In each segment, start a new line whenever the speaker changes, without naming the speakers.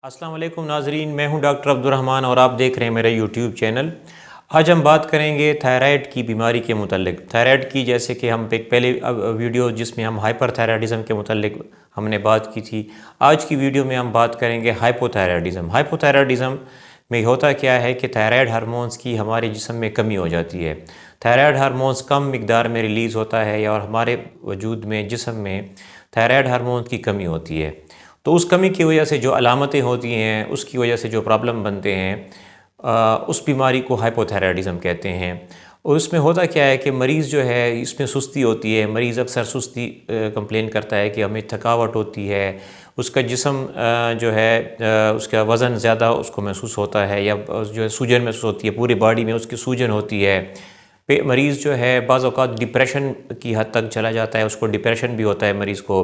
अस्सलाम वालेकुम नाजरीन, मैं हूं डॉक्टर अब्दुर्रहमान और आप देख रहे हैं मेरा यूट्यूब चैनल। आज हम बात करेंगे थायराइड की बीमारी के मुतालिक। थायराइड की जैसे कि हम एक पहले वीडियो जिसमें हम हाइपरथायराइडिज़म के मुतालिक हमने बात की थी, आज की वीडियो में हम बात करेंगे हाइपोथायराइडिज़म। हाइपोथायराइडिज़म में होता क्या है कि थायराइड हार्मोन्स की हमारे जिस्म में कमी हो जाती है। थायराइड हार्मोन्स कम मिकदार में रिलीज़ होता है और हमारे वजूद में जिस्म में थायराइड हार्मोन्स की कमी होती है। तो उस कमी की वजह से जो अलामतें होती हैं, उसकी वजह से जो प्रॉब्लम बनते हैं, उस बीमारी को हाइपोथायराइडिज़म कहते हैं। और उसमें होता क्या है कि मरीज़ जो है इसमें सुस्ती होती है। मरीज़ अक्सर सुस्ती कंप्लेन करता है कि हमें थकावट होती है, उसका जिस्म जो है उसका वज़न ज़्यादा उसको महसूस होता है, या जो है सूजन महसूस होती है, पूरी बॉडी में उसकी सूजन होती है। मरीज़ जो है बाज़ औक़ात डिप्रेशन की हद तक चला जाता है, उसको डिप्रेशन भी होता है मरीज़ को।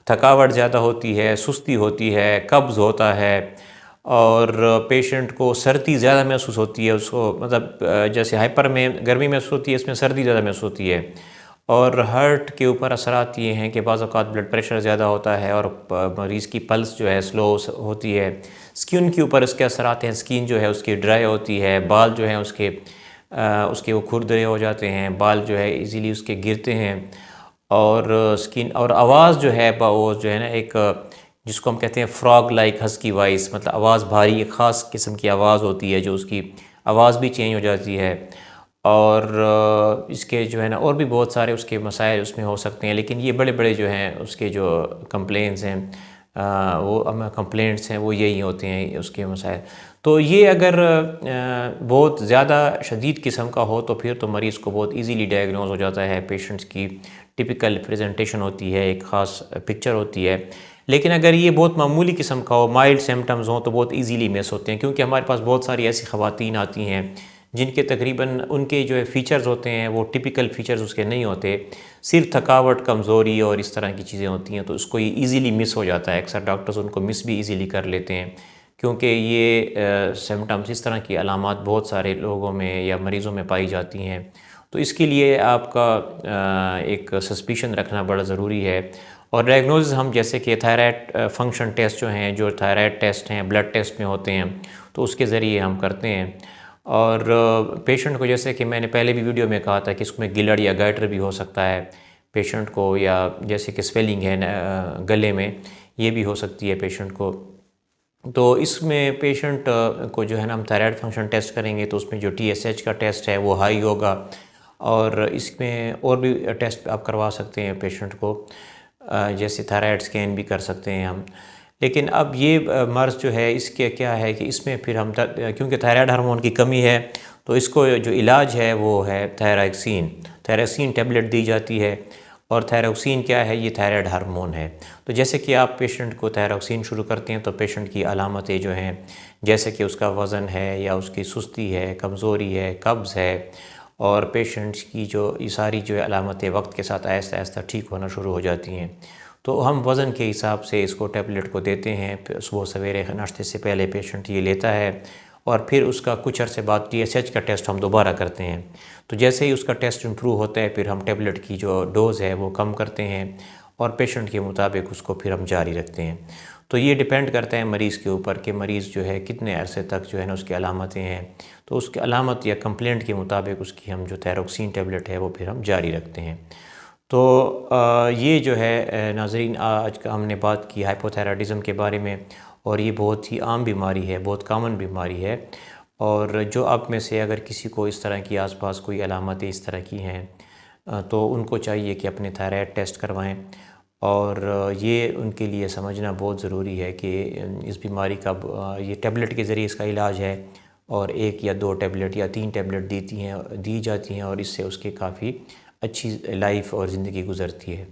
थकावट ज़्यादा होती है, सुस्ती होती है, कब्ज़ होता है और पेशेंट को सर्दी ज़्यादा महसूस होती है। उसको मतलब जैसे हाइपर में गर्मी महसूस होती है, इसमें सर्दी ज़्यादा महसूस होती है। और हार्ट के ऊपर असरात ये हैं कि बाज़ औक़ात ब्लड प्रेशर ज़्यादा होता है और मरीज़ की पल्स जो है स्लो होती है। स्किन के ऊपर इसके असरात हैं, स्किन जो है उसकी ड्राई होती है, बाल जो हैं उसके वो खुरदरे हो जाते हैं, बाल जो है इजीली उसके गिरते हैं। और स्किन और आवाज़ जो है वो जो है ना एक जिसको हम कहते हैं फ्रॉग लाइक हस्की वॉइस, मतलब आवाज़ भारी एक ख़ास किस्म की आवाज़ होती है, जो उसकी आवाज़ भी चेंज हो जाती है। और इसके जो है ना और भी बहुत सारे उसके मसाइल उसमें हो सकते हैं, लेकिन ये बड़े बड़े जो हैं उसके जो कंप्लेंट्स हैं वो यही होते हैं उसके मसाइल। तो ये अगर बहुत ज़्यादा शदीद किस्म का हो तो फिर तो मरीज़ को बहुत इजीली डायग्नोज हो जाता है। पेशेंट्स की टिपिकल प्रेजेंटेशन होती है, एक ख़ास पिक्चर होती है। लेकिन अगर ये बहुत मामूली किस्म का हो, माइल्ड सिम्पटम्स हों, तो बहुत इजीली मिस होते हैं, क्योंकि हमारे पास बहुत सारी ऐसी ख़वातीन आती हैं जिनके तकरीबन उनके जो है फ़ीचर्स होते हैं वो टिपिकल फ़ीचर्स उसके नहीं होते। सिर्फ थकावट, कमज़ोरी और इस तरह की चीज़ें होती हैं, तो उसको ये ईज़िली मिस हो जाता है। अक्सर डॉक्टर्स उनको मिस भी ईज़िली कर लेते हैं, क्योंकि ये सिम्पटम्स इस तरह की अलामात बहुत सारे लोगों में या मरीज़ों में पाई जाती हैं। तो इसके लिए आपका एक सस्पिशन रखना बड़ा ज़रूरी है। और डायग्नोसिस हम जैसे कि थायराइड फंक्शन टेस्ट जो हैं, जो थायराइड टेस्ट हैं ब्लड टेस्ट में होते हैं, तो उसके ज़रिए हम करते हैं। और पेशेंट को जैसे कि मैंने पहले भी वीडियो में कहा था कि इसमें गिलड़ या गाइटर भी हो सकता है पेशेंट को, या जैसे कि स्वेलिंग है गले में, ये भी हो सकती है पेशेंट को। तो इसमें पेशेंट को जो है ना हम थायराइड फंक्शन टेस्ट करेंगे, तो उसमें जो TSH का टेस्ट है वो हाई होगा। और इसमें और भी टेस्ट आप करवा सकते हैं पेशेंट को, जैसे थायराइड स्कैन भी कर सकते हैं हम। लेकिन अब ये मर्ज़ जो है इसके क्या है कि इसमें फिर हम क्योंकि थायराइड हार्मोन की कमी है, तो इसको जो इलाज है वो है थायरॉक्सिन। थायरॉक्सिन टेबलेट दी जाती है। और थायरॉक्सिन क्या है? ये थायराइड हार्मोन है। तो जैसे कि आप पेशेंट को थायरॉक्सिन शुरू करते हैं, तो पेशेंट की अलामतें जो हैं, जैसे कि उसका वज़न है या उसकी सुस्ती है, कमज़ोरी है, कब्ज़ है, और पेशेंट्स की जो ये सारी जो अलामतें वक्त के साथ आहिस्ता आहिस्ता ठीक होना शुरू हो जाती हैं। तो हम वज़न के हिसाब से इसको टैबलेट को देते हैं। सुबह सवेरे नाश्ते से पहले पेशेंट ये लेता है, और फिर उसका कुछ अरसे बाद TSH का टेस्ट हम दोबारा करते हैं। तो जैसे ही उसका टेस्ट इम्प्रूव होता है, फिर हम टैबलेट की जो डोज़ है वो कम करते हैं, और पेशेंट के मुताबिक उसको फिर हम जारी रखते हैं। तो ये डिपेंड करता है मरीज़ के ऊपर कि मरीज़ जो है कितने अरसे तक जो है ना उसकी अलामतें हैं, तो उसके अलामत या कंप्लेंट के मुताबिक उसकी हम जो थायरॉक्सिन टैबलेट है वो फिर हम जारी रखते हैं। तो ये जो है नाज़रीन, आज का हमने बात की हाइपोथायराइडिज़म के बारे में, और ये बहुत ही आम बीमारी है, बहुत कॉमन बीमारी है। और जो आप में से अगर किसी को इस तरह की आसपास कोई अलामतें इस तरह की हैं, तो उनको चाहिए कि अपने थायराइड टेस्ट करवाएं। और ये उनके लिए समझना बहुत ज़रूरी है कि इस बीमारी का ये टैबलेट के ज़रिए इसका इलाज है, और 1 या 2 टैबलेट या 3 टैबलेट दी जाती हैं, और इससे उसकी काफ़ी अच्छी लाइफ और ज़िंदगी गुज़रती है।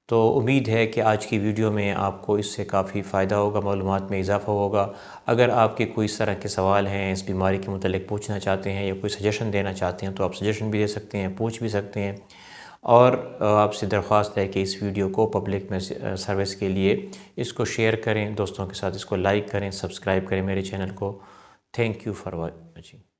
तो उम्मीद है कि आज की वीडियो में आपको इससे काफ़ी फ़ायदा होगा, मालूमात में इजाफ़ा होगा। अगर आपके कोई इस तरह के सवाल हैं, इस बीमारी के मुतालिक पूछना चाहते हैं, या कोई सजेशन देना चाहते हैं, तो आप सजेशन भी दे सकते हैं, पूछ भी सकते हैं। और आपसे दरख्वास्त है कि इस वीडियो को पब्लिक में सर्विस के लिए इसको शेयर करें दोस्तों के साथ, इसको लाइक करें, सब्सक्राइब करें मेरे चैनल को। Thank you for watching.